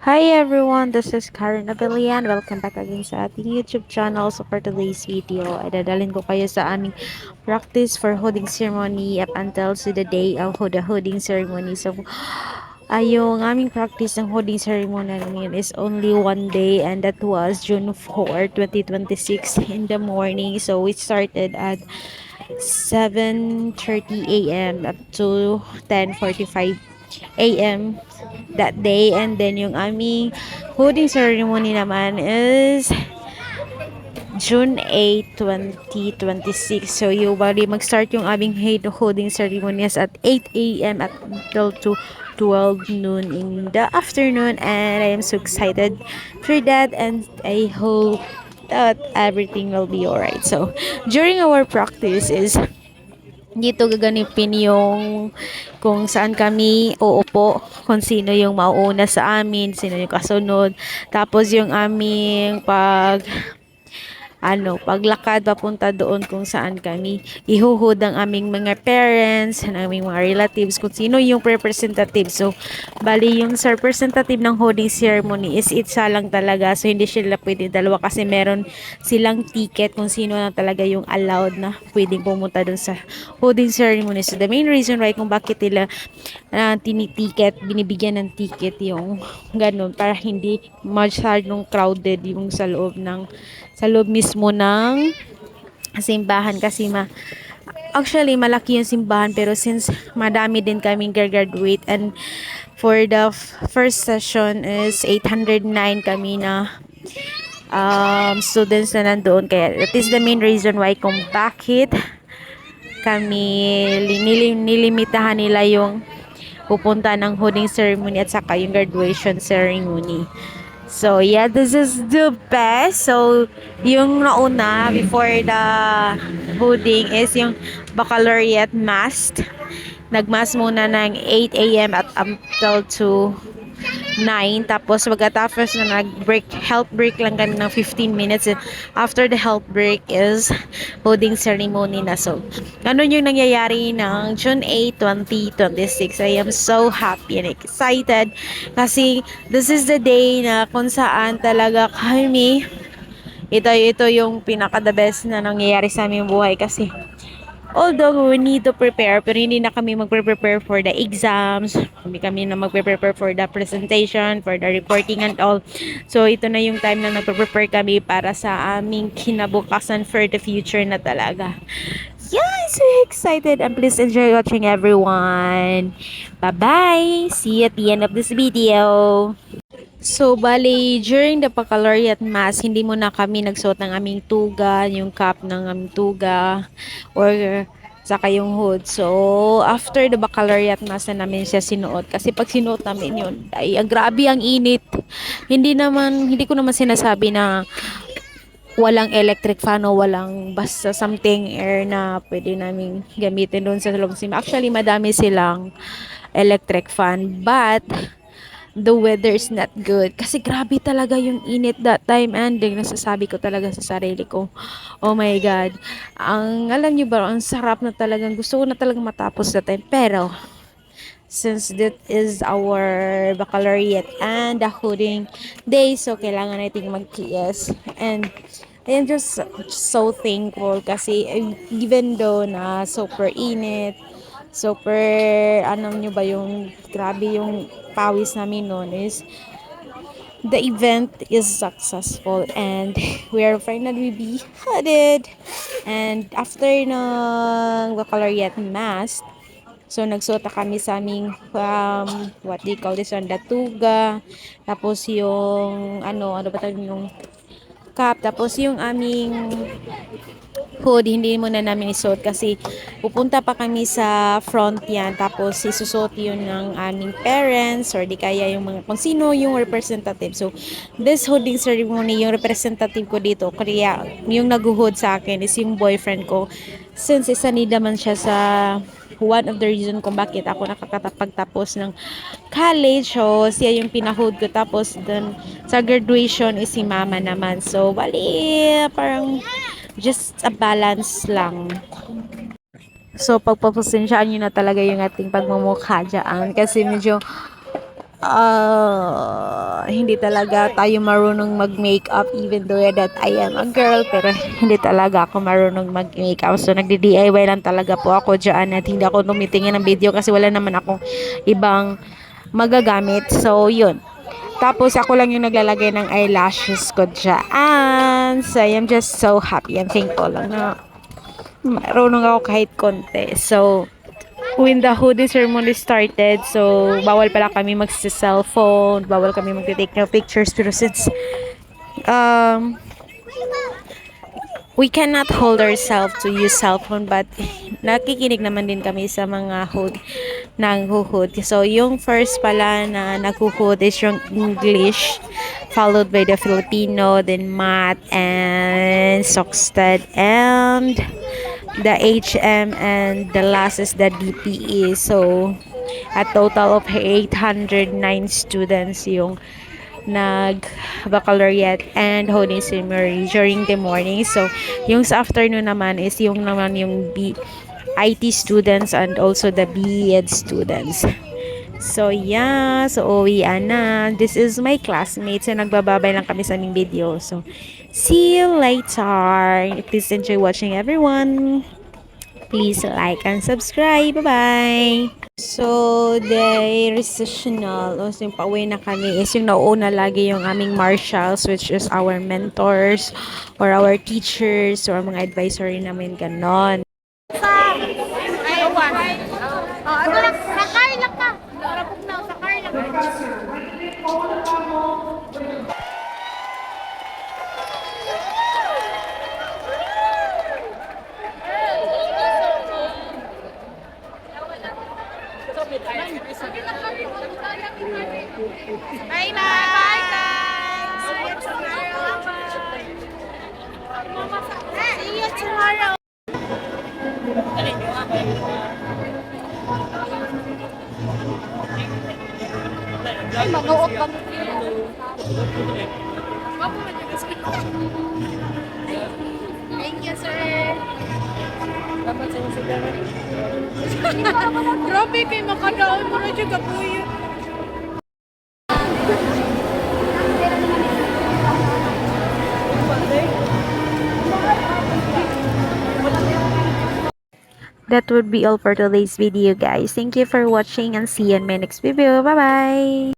Hi everyone, this is Karen Abelian. Welcome back again sa ating YouTube channel. So for today's video, ay dadalhin ko kayo sa aming practice for holding ceremony up until to the day of the holding ceremony. So yung aming practice ng holding ceremony namin is only one day, and that was June 4, 2026 in the morning. So we started at 7:30 a.m. up to 10:45 a.m. that day, and then yung aming holding ceremony naman is June 8, 2026. So usually mag-start yung aming holding ceremonies at 8 a.m. at until to 12 noon in the afternoon, and I am so excited for that, and I hope that everything will be alright. So during our practice is dito gaganipin yung kung saan kami uupo, kung sino yung mauuna sa amin, sino yung kasunod. Tapos yung aming paglakad papunta doon kung saan kami ihuhod ang aming mga parents, ang aming mga relatives, kung sino yung representative. So, bali yung representative ng holding ceremony is isa lang talaga. So, hindi sila pwede dalawa kasi meron silang ticket kung sino na talaga yung allowed na pwedeng pumunta doon sa holding ceremony. So, the main reason why kung bakit nila tinitiket, binibigyan ng ticket yung ganun para hindi masyadong crowded yung sa loob mismo ng simbahan kasi actually malaki yung simbahan, pero since madami din kaming graduate, and for the first session is 809 kami na students na nandoon, kaya that is the main reason why kung bakit kami nilimitahan nila yung pupunta ng holding ceremony at saka yung graduation ceremony. So, yeah, this is the best. So, yung nauna before the holding is yung baccalaureate mass. Nagmass muna ng 8 a.m. at until to 9. Tapos pagkatapos na nag-break, health break lang kami ng 15 minutes. After the health break is holding ceremony na. So, ganun yung nangyayari ng June 8, 2026. I am so happy and excited kasi this is the day na kung saan talaga kami ito yung pinaka the best na nangyayari sa aming buhay kasi although we need to prepare, pero hindi na kami magpe-prepare for the exams. Hindi kami na magpe-prepare for the presentation, for the reporting and all. So, ito na yung time na nagpe-prepare kami para sa aming kinabukasan for the future na talaga. Yeah, I'm so excited, and please enjoy watching everyone. Bye-bye! See you at the end of this video. So, bali, during the baccalaureate mass, hindi muna kami nagsuot ng aming tuga, yung cap ng aming tuga, or saka yung hood. So, after the baccalaureate mass na namin siya sinuot. Kasi pag sinuot namin yun, ay, grabe ang init. Hindi ko naman sinasabi na walang electric fan o walang basta something air na pwede namin gamitin doon sa loob. Actually, madami silang electric fan, but the weather is not good. Kasi grabe talaga yung init that time, and then nasasabi ko talaga sa sarili ko, oh my God, alam nyo ba, ang sarap na talagang, gusto ko na talagang matapos that time. Pero, since that is our baccalaureate and the holding day, so kailangan natin mag-PS. And I am just so thankful kasi even though na super init, super, ano nyo ba yung, grabe yung pawis namin noon, is the event is successful and we are finally beheaded. And after ng baccalaureate mass, so nagsuot na kami sa aming what do you call this one, datuga, tapos yung ano ba tawag yung cap, tapos yung aming hood, hindi muna namin isuot kasi pupunta pa kami sa front yan, tapos isusot yun ng aming parents or di kaya yung mga kung sino yung representative. So this hooding ceremony, yung representative ko dito, kaya yung naguhood sa akin is yung boyfriend ko, since isa ni naman siya sa one of the reason kung bakit ako nakakapagtapos ng college. So siya yung pinahod ko, tapos dun sa graduation is si mama naman. So bali parang just a balance lang. So, pagpapasensyaan nyo na talaga yung ating pagmumukha dyan. Kasi medyo, hindi talaga tayo marunong mag-makeup even though that I am a girl, pero hindi talaga ako marunong mag-makeup. So nagdi-DIY lang talaga po ako dyan at hindi ako tumitingin ng video kasi wala naman akong ibang magagamit. So yun. Tapos ako lang yung naglalagay ng eyelashes ko dyan. So I am just so happy and thankful lang na marunong ako kahit konti. So when the hoodie ceremony started, so bawal pala kami magsa-cellphone, bawal kami magte-take ng pictures, pero since um we cannot hold ourselves to use cellphone, but nakikinig naman din kami sa mga hood ng huhud. So yung first pala na naghuhud is yung English, followed by the Filipino, then Math and Soksted, and the HM, and the last is the DPE. So a total of 809 students yung nag-baccalaureate and holding ceremony during the morning. So yung sa afternoon naman is yung IT students and also the BEd students. So yeah, so uwian na. This is my classmates, so nagbababay lang kami sa aming video. So see you later. Please enjoy watching, everyone. Please like and subscribe. Bye-bye. So, the recessional, o yung pauwi na kami, is yung nauuna lagi yung aming marshals, which is our mentors or our teachers or mga advisory namin, ganon. Ano lang, sakay lang ka. Narapog na, sakay lang ka. Bye bye. Bye guys. See you tomorrow. Ay, mag-uot ba? Thank you, sir. Grabe kay makadaon mo na dyan kapuyo. That would be all for today's video, guys. Thank you for watching and see you in my next video. Bye bye.